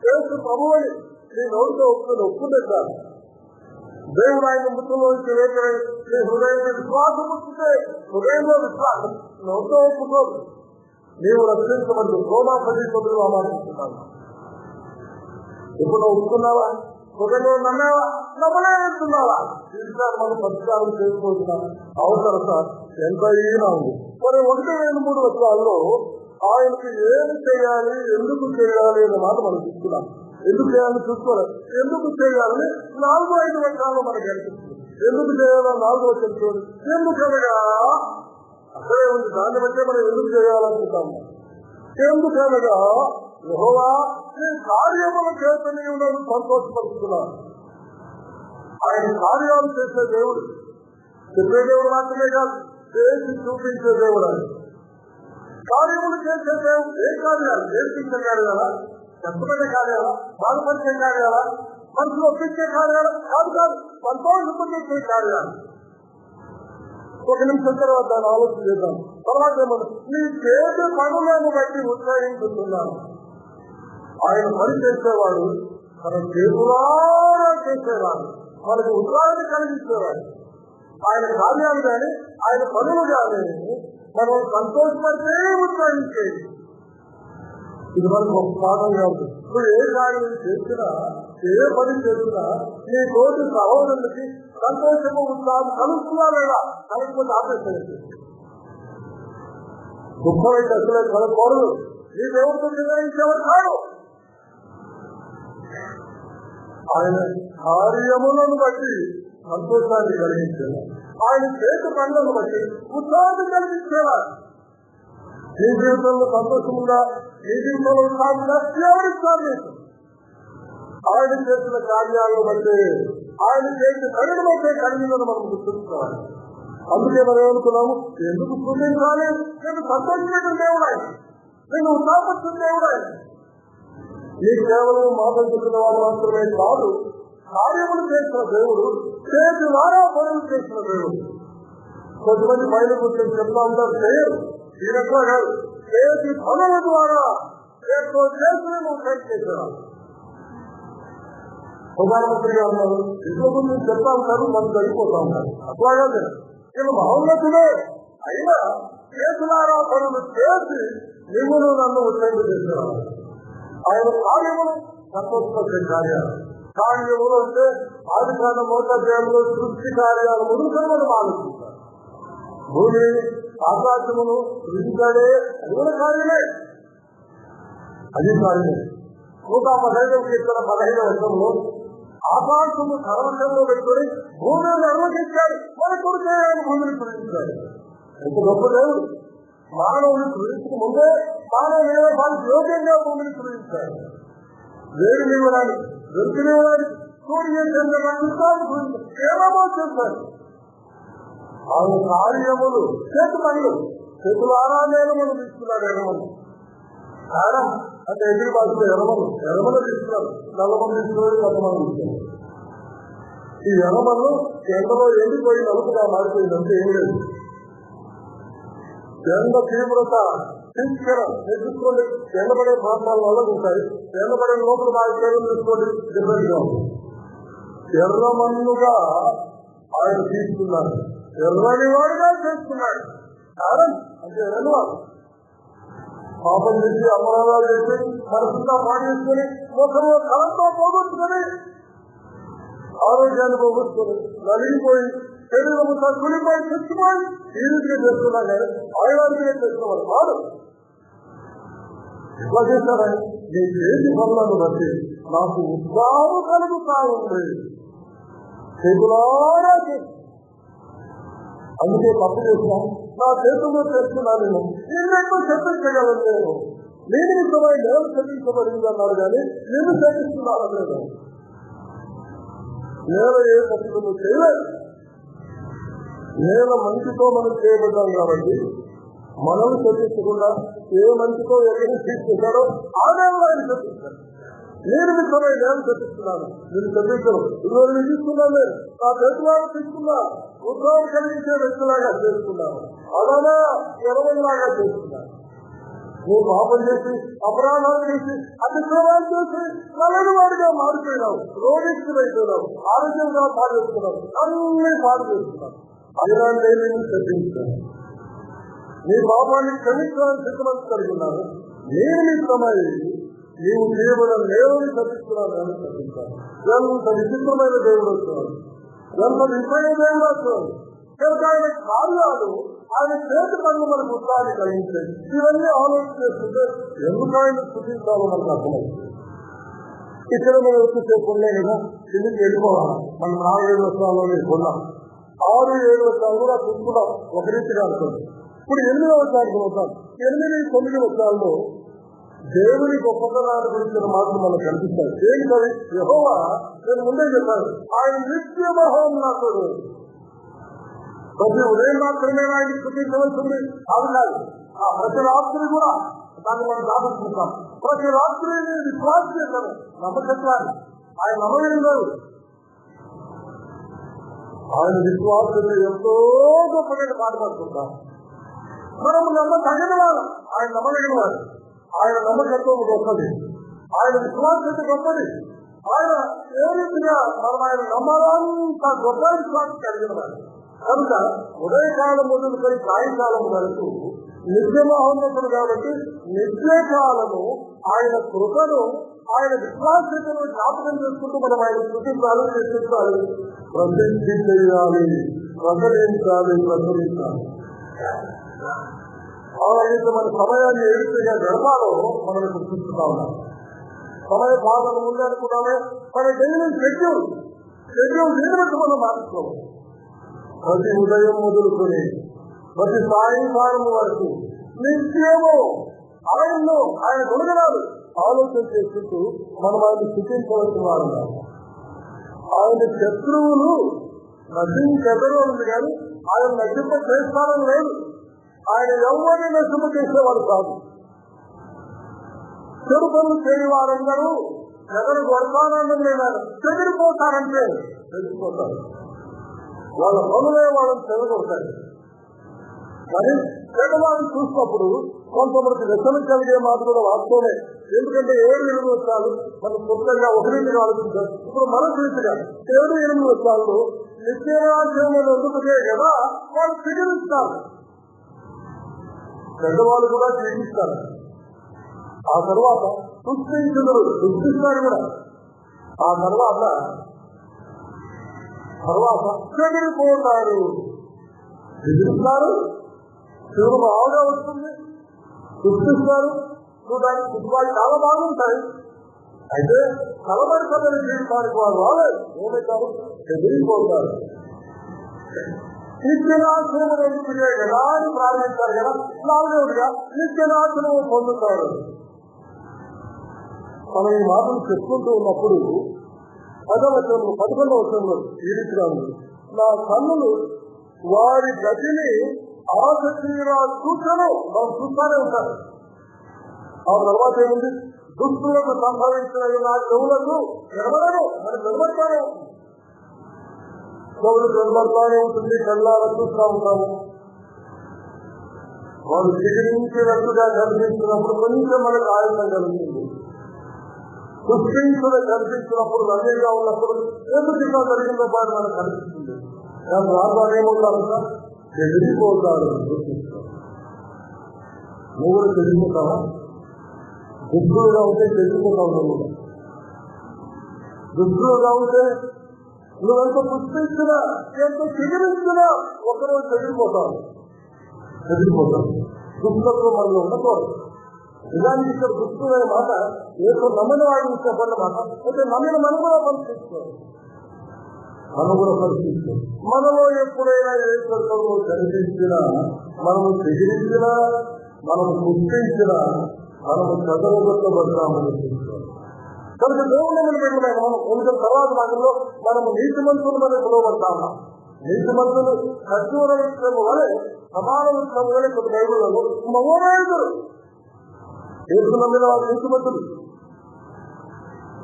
చేస్తూ ప్రభువని నీ నోటితో ఒప్పుకుంటే చాలు. దేవుడు ఆయన ముట్టులోంచి వేరే నీ హృదయంలో విశ్వాసం వస్తుంటే హృదయంలో విశ్వాసం నవ్వుతో ఒప్పుకోదు. నీవు రక్షించబడి రోమా 10:9 ఆమాడుతున్నాను. ఇప్పుడు ఒప్పుకున్నావా? హృదయంలో నమ్మావా? నమ్మలేస్తున్నావా? ఈసారి మనం పరిష్కారం చేసుకోవాల్సిన అవసరత ఎంతైనా ఉంది. మరి 1-3 వచనాల్లో ఆయనకి ఏం చేయాలి, ఎందుకు చేయాలి అనే మాట మనం చూస్తున్నాం. ఎందుకు చేయాలని చూసుకోవాలి. ఎందుకు చేయాలని 4-5 వచనాల్లో మనకు అనిపిస్తుంది. ఎందుకు చేయాలని 4వ వచనం ఎందుకనగా అక్కడే ఉంది. దాన్ని బట్టే మనం ఎందుకు చేయాలనుకుంటాము. ఎందుకనగా యెహోవా నీ కార్యముల చేత నీవు నన్ను సంతోషపరుస్తున్నాను. ఆయన కార్యాలు చేసే దేవుడు, చెప్పే దేవుడు మాత్రమే కాదు, చేసి చూపించే దేవుడు. ఆయన కార్యములు చేసే దేవుడు. ఏ కార్యాలు? నేర్పించే కార్యాలా? కష్టపడే కార్యాలా? బాధపరిచే కార్యాలా? మనసులో ఒప్పించే కార్యాలు కాదు కాదు, సంతోషపరిచే కార్యాలు. ఒక నిమిషం తర్వాత దాన్ని ఆలోచన చేద్దాం. తర్వాత ఏమన్నా నీ చేతి పనులను బట్టి ఉత్సాహించుతున్నాను. ఆయన పని చేసేవాడు తన చేతులారా చేసేవాడు, మనకు ఉత్సాహాన్ని కలిగించేవాడు. ఆయన కార్యాలు కానీ ఆయన పనులు కానీ మనం సంతోషపడితే ఉత్సాహించేది. ఇది మనకు ఒక పాఠంగా ఉంటుంది. నువ్వు ఏ కార్యం చేసినా, ఏ పని చేసినా నీ తోటి సహోదరులకి సంతోషము ఉత్సాహం కలుగుతున్నా లేదా? కలగకపోతే ఆపేసేది. దుఃఖమైతే అసలే కలగకూడదు. నీ దేవుడితో నిర్ణయించేవాడు కాదు. ఆయన కార్యములను బట్టి సంతోషాన్ని కలిగించేవాడు. ఆయన చేతి పనులను బట్టి ఉత్సాహాన్ని కలిగించేవాడు. నీ జీవితంలో సంతోషం ఉందా? నీ జీవితంలో ఉత్సాహం ఉందా? ఎవరిస్తారు? ఆయన చేసిన కార్యాలను బట్టి, ఆయన చేసిన పనులు బట్టే కలిగిందని మనం గుర్తుంచుకోవాలి. అందుకే మనం ఏమనుకున్నాము, ఎందుకు స్థుతించాలి? నేను సంతోషించిన దేవుడు ఆయన, నేను ఉత్సాహపరిచిన దేవుడు ఆయన. ఈ కేవలం మాటలు చెప్పిన వాడు మాత్రమే కాదు, కార్యములు చేసిన దేవుడు, చేతి ద్వారా పనులు చేసిన దేవుడు. కొంతమంది పైన కూర్చొని చెప్తా ఉంటారు, చేయరు. ఈ రకంగా కాదు, చేతి పనుల ద్వారా చేతితో చేసిన నువ్వు చేసేవాడు. ప్రధానమంత్రిగా ఉన్నారు, ఇంట్లో గురించి చెప్తా ఉంటారు, మనం చనిపోతా ఉంటారు. అట్లాగా నేను మహోన్నతుడే అయినా చేతులారా పనులు చేసి మిమ్మల్ని నన్ను ఉత్సహింప చేసేవాడు. ఆయన కార్యములు సంతోషపరిచే కార్యాలు. కార్యములు అంటే ఆదికాండం 1 సృష్టి కార్యాలు మురుగుకొని మనం ఆలోచిస్తాం. భూమి ఆకాశమును సృష్టించాడే, అది కూడా కార్యమే. అది కార్యమే. 115వ కీర్తన 15వ వచనంలో ఆకాశము సర్వశంలో పెట్టుకుని భూమిని నిర్వహించాడు, మన కొడుకే ఆయన భూమిని సృష్టించాడు. ఎంత గొప్ప దేవుడు! మానవుని సృష్టించక ముందే మానవుని వాళ్ళకి యోగ్యంగా భూమిని సృష్టించాడు. వేడినివ్వడానికి, వెలుగునివ్వడానికి, సూర్యుని చంద్రమంతా కేవలమో చేశాడు. ఆయన కార్యములు చేతి పనులు, చేతుల ఆరాధనలు మనం తీసుకున్నాడు. ఎర్రమను కారణం అంటే ఎదురు భాషలో ఎర్రమను తీసుకున్నారు. నల్లమను తీసుకున్నాడు, కొత్తమని తీసుకున్నారు. ఈ ఎర్రమను ఎండలో ఎండిపోయి నలుపుగా మారిపోయిందంటే ఏం లేదు. ఎండ తీవ్రత తీసుకోండి, ఎండబడే ప్రాంతాల వల్ల ఉంటాయి. ఎండబడే లోపల మారిపోయి తీసుకోండి, డిఫరెంట్ గా ఉంటుంది. ఎర్రమన్నుగా ఆయన తీసుకున్నారు, ఎర్రని వాడుగా చేసుకున్నాడు. కారణం అంటే ఎర్రనివాడు. పాపం చేసి అపరాధాలు చేసి మనసుగా పాడేసుకొని ముఖంలో కలంతో పోగొట్టుకొని ఆరోగ్యాన్ని పోగొట్టుకొని నలిగిపోయి శరీరము తగ్గులిపోయి చచ్చిపోయి ఈ రీతిగా చేస్తున్నా కానీ ఆయనకే చేస్తున్నవాడు వాడు. ఎట్లా చేశారని నీ చేతి పనులను బట్టి నాకు ఉత్సాహం కలుగుతా ఉంది. చేతులారా చేసి అందుకే తప్పు చేసినా నా చేతుల్లో చేస్తున్నాను. నేను చెప్పించగలను. నేను నిమిత్తమై నేను చెప్పించబడింది అన్నాడు కానీ నేను చేపిస్తున్నాను లేదు. నేను ఏ తప్పులు చేయలేదు. నేను మంచితో మనం చేయబడ్డాం కాబట్టి మనల్ని చెప్పించకుండా ఏ మంచితో ఎవరిని తీసుకుంటారో ఆ దేవుడు ఆయన చెప్పించారు. నేను నిమిత్తమై నేను చెప్తున్నాను, నేను చెప్పించను. ఇదివరకు నేను తీసుకున్నాను, నా చేతులాగా తీసుకున్నా, ఉద్యోగం కలిగించే వ్యక్తిలాగా చేసుకున్నాను, అలాగా ఎరవలాగా చేసుకున్నాను. నువ్వు పాపం చేసి అపరాధాలు చేసి అతిక్రమాలు చేసి నల్లని వాడిగా మారిపోయినావు, రోగిస్తున్నైపోయినావు, ఆరోగ్యంగా పాడు చేస్తున్నావు, అన్ని పాడు చేస్తున్నావు. అయినా నేను చర్చించాను, నీ పాపాన్ని క్షమించడానికి సిద్ధమని కలిగి ఉన్నాను. నేను నిమిత్తమై నీవు కేవలం దేవుని చర్చిస్తున్నాను అని చర్చించాను. ఎంత విచిత్రమైన దేవుడు వస్తున్నాడు, ఎంత విషయ దేవుడు వస్తున్నాడు. కనుక ఆయన కార్యాలు, ఆయన చేతి పనులు మనకు ఉత్సాహాన్ని కలిగించాయి. ఇవన్నీ ఆలోచన చేస్తుంటే ఎందుకు ఆయన సృష్టించాలో మనకు అర్థమవుతుంది. ఇక్కడ మనం ఎక్కువసేపు ఉన్నాయి కదా, ఎందుకు వెళ్ళిపోవాలి. మనం 4-7 వర్షాల్లో కొన్నాం, 6-7 వర్షాలు కూడా చూసుకున్నాం, ఒక రీతిగా అనుకోండి. ఇప్పుడు 8వ వర్షానికి వస్తాం. 8-9 వర్షాల్లో దేవుని గొప్పతనాన్ని గురించిన మాటలు మనకు కనిపిస్తాయి. ఏంటది? యెహోవా, నేను ముందే చెప్పాను, ఆయన నిత్య మహోన్నతుడు. ప్రతి ఉదయం మాత్రమే ఆయన స్థుతించవలసింది అది కాదు, ప్రతి రాత్రి కూడా దాన్ని మనం సాధించుకుంటాం. ప్రతి రాత్రి విశ్వాసం చేశాను, నమ్మకత్వాన్ని ఆయన నమ్మలేదు. ఆయన విశ్వాసం ఎంతో గొప్పగా పాటుపడుతుంటాం. మనము తగిన వారు, ఆయన నమ్మలేని వారు. ఆయన నమ్మకత్వం గొప్పది, ఆయన విశ్వాసత గొప్పది. ఆయన ఏ రీతిగా మనం ఆయన నమ్మాలంత గొప్ప విశ్వాసం కలిగిన వారు. కనుక ఉదయకాలం మొదలుకొని సాయంకాలం వరకు నిత్య మహోన్నతుడు కాబట్టి నిత్యకాలము ఆయన కృపను, ఆయన విశ్వాసతను జ్ఞాపకం చేసుకుంటూ మనం ఆయన స్థుతించాలి, చర్చించాలి, ప్రసిద్ధి చేయాలి, ప్రకటించాలి, ప్రచురించాలి. అలాగే మన సమయాన్ని ఏ రీతిగా గడపాలో మనం గుర్తిస్తూ ఉన్నాం. సమయ భావన ముందే అనుకున్నామే, మన డైలీ షెడ్యూల్ దీని మనం మార్చుకోవాలి. ప్రతి ఉదయం మొదలుకొని ప్రతి సాయంకాలం వరకు నిత్యము ఆయనలో, ఆయన గుణగణాలు ఆలోచన చేసుకుంటూ మనం ఆయన స్థితించవలసిన వారు. ఆయన శత్రువులు నశించెదరు ఉంది కానీ ఆయన నశింప చేస్తారని లేదు. ఆయన ఎవరిని నశింప చేసేవాడు కాదు. చెడు పనులు చేయని వారందరూ ఎవరు కొడతానని లేదా చెదిరిపోతారంటే చెదిరిపోతారు. వాళ్ళ పనులే వాళ్ళని చెదగొడతాయి. కానీ చెడ్డవాడిని చూసినప్పుడు కొంతమంది వ్యసనం కలిగే మాట కూడా వాస్తవమే. ఎందుకంటే 7-8 వర్షాలు మనం సొంతంగా ఒక రీతిగా ఆలోచించారు. ఇప్పుడు మన రీతిగా 7-8 వర్షాల్లో నిత్యరాజ్యంలో ఎందుకునే కదా వాళ్ళు స్వీకరిస్తారు. పెద్దవాళ్ళు కూడా స్వీకరిస్తారు. ఆ తర్వాత సృష్టిస్తారు కూడా. ఆ తర్వాత చెదిరిపోతారు, ఎదురుస్తారు. శివుడు బాగా వస్తుంది, సృష్టిస్తారు. చూడడానికి పుష్పాలు చాలా బాగుంటాయి. అయితే కలబడి కథలు జీవితానికి వారు రాలేదు, ఏమైతారు? ఎదిరిపోతారు. నిత్యనాశనం ఎందుకునే కదా అని ప్రారంభించారు కదా. 4వదిగా నిత్యనాశనం పొందుతారు. మనం ఈ మాటలు చెప్పుకుంటూ ఉన్నప్పుడు 11వ వచనంలో ఈ రీతిగా ఉంది, నా కన్నులు వారి గతిని ఆసక్తిగా చూసాను. మనం చూస్తూనే ఉంటారు. ఆ తర్వాత ఏముంది? దుస్తులకు సంభవించిన నా చెవులకు నిలబడను, మరి నిలబడతాను. చెవులు నిలబడతానే ఉంటుంది, కళ్ళారా చూస్తూ ఉంటాము. వాళ్ళు చిగిరించినట్టుగా కనిపించినప్పుడు కొంచెం మనకు ఆనందం కలుగుతుంది. సృష్టించుగా కనిపించినప్పుడు నవ్యంగా ఉన్నప్పుడు ఎందుకు ఇలా జరిగిందో బాగా మనకు కనిపిస్తుంది. దాని ద్వారా ఏమవుతారంట? ఎదిరిపోతారు. నువ్వు కూడా తెలిసిపోతావా? దుస్తులుగా ఉంటే తెలిసిపోతావు. నువ్వు దుస్తులుగా ఉంటే నువ్వెంత పుష్పించినా, ఎంత చిగురించినా ఒకరోజు చెదిరిపోతావు. దుస్తులతో మనలో ఉండకూడదు. నిజానికి ఇక్కడ దుస్తులే మాట ఏదో నమ్మిన వాడిని చెప్పన్న మాట. అయితే నమ్మిన మనం కూడా పరిశీలించుకోవాలి. మనలో ఎప్పుడైనా ఏ సందర్భంలో కనిపించినా, మనము చెగిరించినా, మనము పుష్పించినా, మనము చదవగొట్టబడ్డామని చూసుకోవాలి. కనుక దేవుని పెట్టిన కొంచెం తర్వాత భాగంలో మనము నీతిమంతులు మనం పిలువబడతా ఉన్నాం. నీతిమంతులు ఖర్జూర విషయం వలె, సమాన విషయం వలె కొన్ని బైబుల్లో మగోరాయుడు ఏసు నమ్మిన వారు నీతిమంతులు.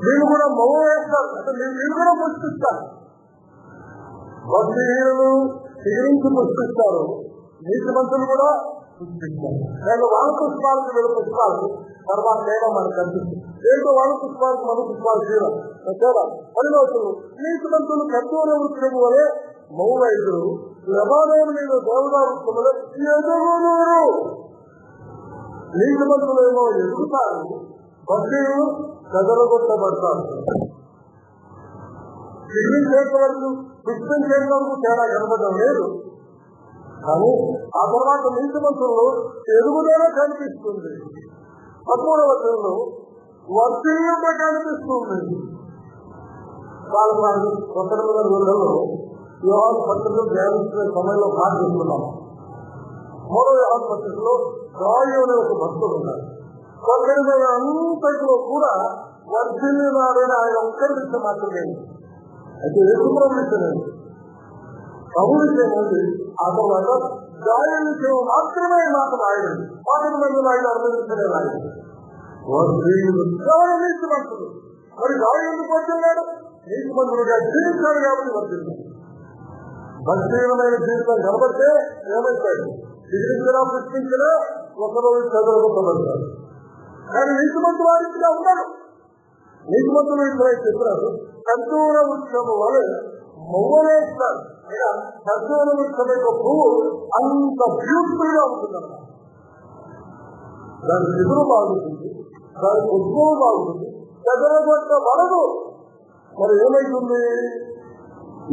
వీళ్ళు కూడా మగ వేస్తారు, అంటే వీళ్ళు కూడా పుష్పిస్తారు. భక్తిహీనులు చిగురించి పుష్పిస్తారు, నీతిమంతులు కూడా పుష్పించాలి. నేను వాళ్ళ పుష్పాలకు వీళ్ళ పుష్పాలకు తర్వాత తేడా మనకు కనిపిస్తుంది. ఏంటో వాళ్ళ పుష్పాలకు మన పుష్పాలు తేడా 10 నీతిమంతులు కర్దూర వృక్షము వలె మౌనైదురు లబానోను మీద దేవదా వృక్షముల ఎదుగురు. నీతిమంతులేమో ఎదుగుతారు, భక్తులు కదలగొట్టబడతారు. డిగ్రీ చేసే వరకు పుష్పం చేసే వరకు తేడా కనబడడం లేదు. కానీ ఆ తర్వాత నీతిమంతుల్లో ఎదుగుదల కనిపిస్తుంది. 13వ వచనంలో వర్ధిల్లుట కనిపిస్తుంది. చాలాసార్లు 1900 యోహాను పత్రికలు ధ్యానించిన సమయంలో పాటిస్తున్నాం. 3వ యోహాను పత్రికలో రాయు అనే ఒక భక్తులు ఉన్నారు. 1900 అంతటిలో కూడా వర్ధిల్లినాడని ఆయన ఒక్కరి విషయం మాత్రమే. అయితే ఎక్కువ విషయం ప్రభు విషయం ఉంది. ఆ తర్వాత గాయ విషయం మాత్రమే మాకు రాయండి. 11 ఆయన అనుమతించలే రాయండి. నీతిమంతుడు మరి గాయ ఎందుకు వర్ధిల్లాడు? నీతిమంతుడుగా జీవించాడు కాబట్టి వర్ధిల్లాడు. భక్తిహీనమైన జీవితం కనబడితే ఏమైపోయాడు? జీవించినా పుష్పించినా ఒకరోజు చదవబడతాడు. కానీ నీతిమంతుడు వారింటిగా ఉన్నాడు. నీతిమంతులు ఇక్కడ చెప్పినారు కర్దూర వృక్షము వలె మొవ్వలేస్తారు. అయినా కర్దూర వృక్షం యొక్క పువ్వు అంత బ్యూటిఫుల్ గా ఉంటుందన్నమాట. దాని ఎదురు బాగుంటుంది, దాని ఉద్భవం బాగుంటుంది, చదవబడదు. మరి ఏమైతుంది?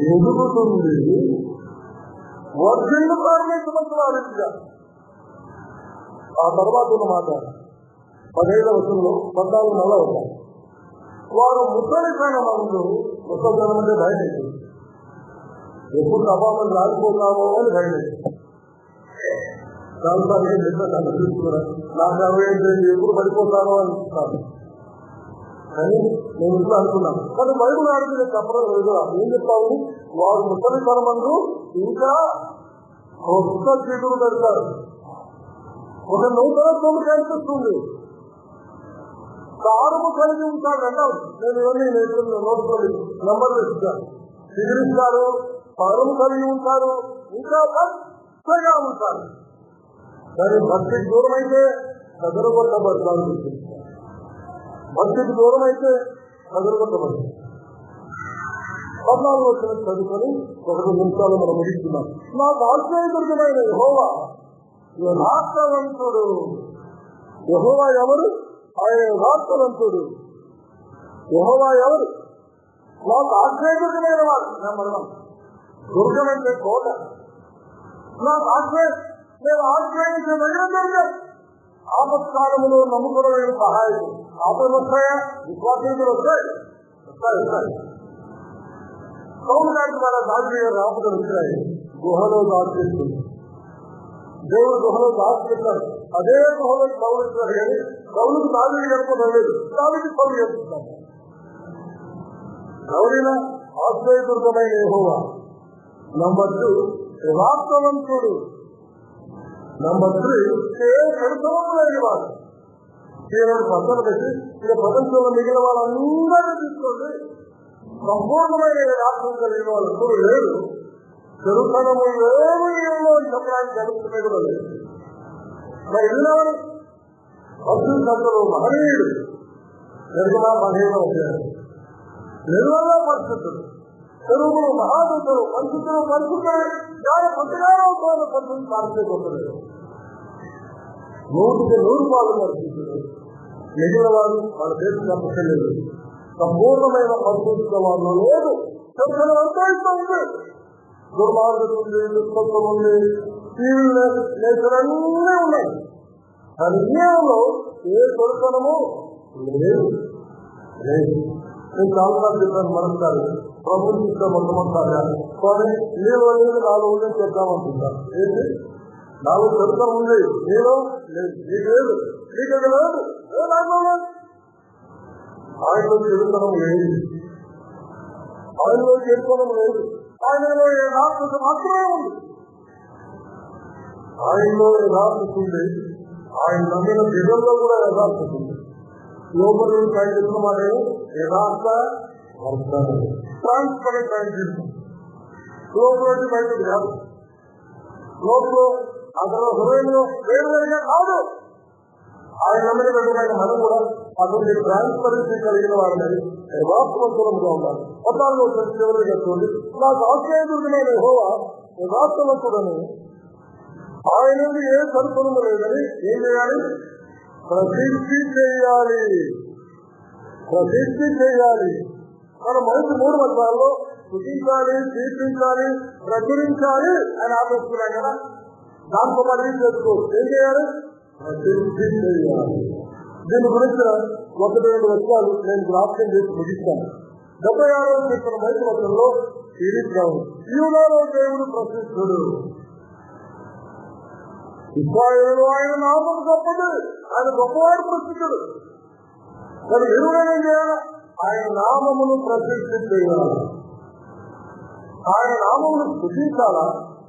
ఎదుగుతుంది. వర్ధిల్లు ప్రారంభించమంటున్న వారింటిగా. ఆ తర్వాత ఉన్న మాట 15వ వచనంలో 14 ఉంటాయి. వారు ముసలి క్షణమందు ముసలితనం అంటే భయం అవుతుంది. ఎప్పుడు ప్రభావం రాకపోతామో అని భయం అవుతుంది. చాలాసార్లు నిజంగా చూసుకున్నాను. నాకు ఎప్పుడు పడిపోతానో అనిపిస్తాను. కానీ నేను ఇంట్లో అనుకున్నాను. కానీ బైబుల్ ఆడితే చెప్పడం లేదు. ఏం చెప్తావు? వారు ముసలి క్షణమందు ఇంకా కొత్త చేతులు పెడతారు. ఒక నూతనత్వం కనిపిస్తుంది. కారుము కలిగి ఉంటాడు అంటారు. నేను ఇవన్నీ నోటుకొని నంబర్లు ఇస్తాను. చిగురిస్తారు, కారుము కలిగి ఉంటారు, ఇంకా భక్తిగా ఉంటారు. కానీ భక్తికి దూరం అయితే కదలగొట్టబడతాను. భక్తికి దూరం అయితే కదలగొట్టబడతారు. 14వ వచనం చదువుకొని 1 నిమిషాలు మనం ముగిస్తున్నాం. నాకు ఆశ్చర్యకరమైన యెహోవా యథార్థవంతుడు. యెహోవా ఎవరు? ఆయన యథార్థవంతుడు. యెహోవా ఎవరు? నాకు ఆశ్చర్యకరమైన వాడు. మనం దుర్గం అంటే కోట. నాకు నేను ఆశ్రయించదగిన ఆపత్కాలములో నమ్ముకున్న సహాయం. ఆపదలు వస్తాయా? విశ్వాసీకులు వస్తాయి. సౌలు గారికి మన దాచి ఆపదలు వచ్చాయి. గుహలో దాచేస్తుంది. దేవుడు గుహలో దాచిపెట్టారు. అదే గుహలో సౌలు ఇచ్చారు. కానీ సౌలుకు దావిని చెప్పుకోలేదు. దావికి సౌలు చెప్తున్నాను. ఎవరైనా ఆశ్రయదుర్గమైన యెహోవా. నంబర్ 2 యథార్థవంతుడు. నంబర్ 3 లేని వాడు. ఈరోజు పక్కన పెట్టి ఇక ప్రపంచంలో మిగిలిన వాళ్ళందరినీ తీసుకోండి. సంపూర్ణమైన రాష్ట్రం కలిగిన వాళ్ళు కూడా లేదు. చెరుతనము ఏమో చెప్పడానికి జరుగుతున్నాయి కూడా లేదు. మరి ఎన్నోడు అర్జున్ సంతలో మహనీయుడు. నిర్మలా 15వ అధ్యాయం. నిర్మలా పరిస్థితులు, చెరువులు, మహాదూతలు, పరిస్థితులు దాని కొద్దిగా పరిస్థితి సాధించబోతున్నారు. 100% పరిస్థితులు మిగిలిన వాళ్ళు వాళ్ళ దేశం చెప్పలేదు. సంపూర్ణమైన పరిస్థితుల వాళ్ళు లేదు. చెరువులు అంతా ఇస్తూ ఉంది. దుర్మార్గం ఉంది, దుష్పత్వం ఉంది, టీవీలు నేచరన్నీ ఉన్నాయి. కానీ ఇండియాలో ఏ దొరకడము లేదు. నేను చాలా చెప్పాను. మనసారి ప్రభుత్వం ఇస్తే మొట్టమొదటిసారి కానీ నీళ్ళు 4 ఉందని చెప్తామంటున్నారు. ఏంటి 4 దొరకడం ఉంది, నేను నీకు లేదు, నీకు లేదు. ఆయనలో చెడుతనం లేదు, ఆయనలో చేరుకోవడం లేదు. ఆయనలో యథార్థత మాత్రమే ఉంది. ఆయనలో యథార్థత ఉంది. ఆయన నమ్మిన బిడ్డల్లో కూడా యథార్థత ఉంది. లోపల ఆయన చెప్పిన మాట యథార్థ ట్రాన్స్పరెంట్ ఆయన చేస్తాం. లోపల బయటకు కాదు. లోపల అతను హృదయంలో వేరువేరుగా కాదు. ఆయన నమ్మినటువంటి మనం కూడా అటువంటి ట్రాన్స్పరెన్సీ కలిగిన వారిని యథార్థవంతులుగా ఉండాలి. 14వ చివరిగా చూడండి, నాకు ఆశ్రయదుర్గమైన యెహోవా యథార్థవంతుడని, ఆయన నుండి ఏ సరుకులు లేదని ఏం చేయాలి? ప్రసిద్ధి చేయాలి. ప్రసిద్ధి చేయాలి. మనం మొదటి 3 వర్గాల్లో స్థుతించాలి, కీర్తించాలి, ప్రచురించాలి అని ఆలోచిస్తున్నాం కదా. దాంతో పాటు చేసుకో ఏం చేయాలి? ప్రసిద్ధి చేయాలి. దీని గురించి 1-2 విషయాలు నేను జ్ఞాపకం చేసి ముగిస్తాను. 76వ కీర్తన మొదటి వచనంలో ఈ రీతిగా ఉంది, యూదాలో దేవుడు ప్రసిద్ధుడు, ఇశ్రాయేలు ఆయన నామం గొప్పది, ఆయన గొప్పవాడు ప్రసిద్ధుడు. మరి ఎరువులను ఏం చేయాలి? ఆయన నామమును ప్రసిద్ధి చేయాలి. ఆయన నామమును స్థుతించాలా,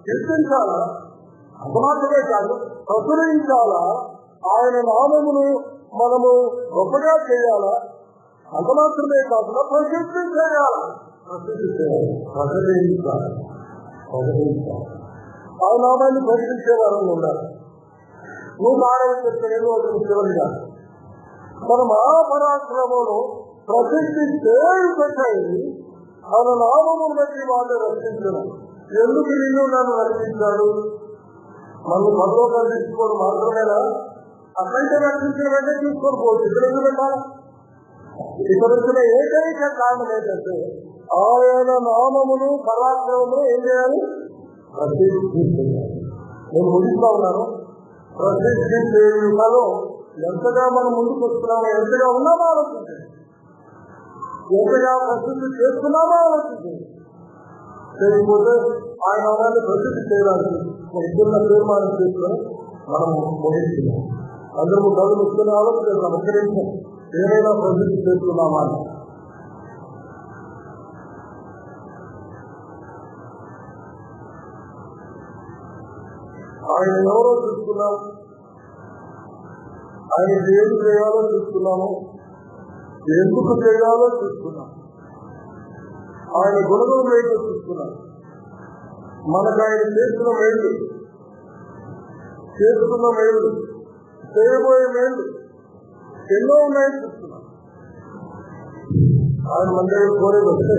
కీర్తించాలా, అంత మాత్రమే కాదు ప్రచురించాలా. ఆయన నామమును మనము గొప్పగా చేయాలా, అంత మాత్రమే కాకుండా ప్రసిద్ధి చేయాలి. ప్రసిద్ధి చేయాలి, ప్రకటించాలి. ఆ నామాన్ని ప్రకటించే వారంలో ఉండాలి. 106వ కీర్తనలో చివరిగా మన మహాపరాక్రమమును ప్రసిద్ధి చేయుటకై ఆయన నామమును బట్టి వాళ్ళు రక్షించను. ఎందుకు నిన్ను నన్ను రక్షించాడు? మనం పరలోకాలు తీసుకోవడం మాత్రమేనా? అక్కడికే రక్షించిన వెంటనే తీసుకొని పోవచ్చు. ఇక్కడ ఎందుకు పెట్టాలి? ఇక్కడ వచ్చిన ఏకైక కారణం ఏంటంటే ఆయన నామమును పరాక్రమమును ఏం చేయాలి? ప్రసిద్ధి చేయాలి. నేను ముగిస్తా ఉన్నాను. ప్రసిద్ధి చేయుటలో ఎంతగా మనం ముందుకు వస్తున్నామో, ఎంతగా ఉన్నామో ఆలోచించండి. ఎంతగా ప్రసిద్ధి చేస్తున్నామో ఆలోచించండి. చేయకపోతే ఆయన నామాన్ని ప్రసిద్ధి చేయడానికి చిన్న తీర్మానం చేసుకుని మనం ముగిస్తున్నాం. అందరూ గదులు ఇస్తున్న ఆలోచిస్తున్నాం. ఒక నిమిషం ఏమైనా ప్రసిద్ధి చేస్తున్నామా అని. ఆయన ఎవరో చూస్తున్నాం, ఆయన ఏం చేయాలో చూస్తున్నాము, ఎందుకు చేయాలో చూస్తున్నాం, ఆయన గుణం ఏంటో చూస్తున్నాం, మనకు ఆయన చేస్తున్న మేలు, చేస్తున్న మేలు, చేయబోయే మేలు ఎన్నో ఉన్నాయని చూస్తున్నాం. ఆయన మన దగ్గర కోరేది వస్తే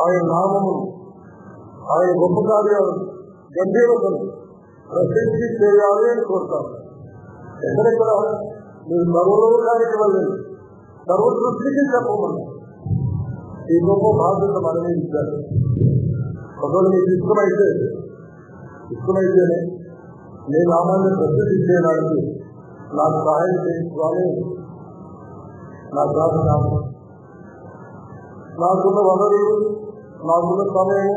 ఆయన నామము, ఆయన గొప్ప కార్యాలు, గంభీరతను ప్రసిద్ధి చేయాలి అని కోరుతాను. ఎక్కడెక్కడ మీరు సర్వలోకానికి వెళ్ళండి, సర్వ సృష్టికి చెప్పమన్నా ఈ గొప్ప బాధ్యత మనమే ఇచ్చారు. ఒకవేళ మీకు ఇష్టమైతేనే నీ నామాన్ని ప్రసిద్ధి చేయడానికి నాకు సహాయం చేయించుకోవాలి. నా ప్రార్థన, నాకున్న వనరులు, నాకున్న సమయం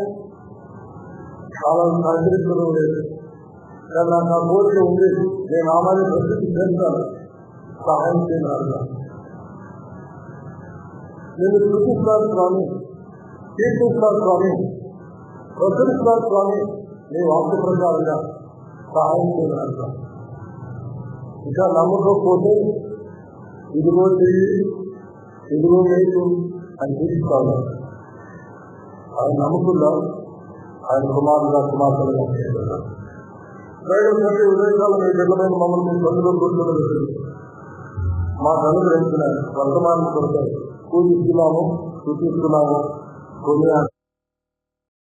చాలా సహకరించడం లేదు. కానీ నాకు ఆ కోరిక ఉంది, నేను నామాన్ని ప్రసిద్ధి చేస్తాను, సహాయం చేయను. నేను చూపిస్తాను స్వామి, కీర్తిస్తాను స్వామి, ప్రచురిస్తాను స్వామి, నీ వాక్య ప్రకారంగా సహాయం చేయను. ఇంకా నమ్మకపోతే ఇదిగో చెయ్యి, ఇదిగో మీకు అని చూపిస్తాను. ఆయన నమ్ముకుందాం. ఆయన కుమారుగా కుమార్తెలుగా ప్రయోజనం ఉదయకాలం మీ బిడ్డమైన మమ్మల్ని సందులో కూర్చొని మా అనుగ్రహించిన వర్తమానం కొరకు పూజిస్తున్నాము, సూచిస్తున్నాము. కొన్ని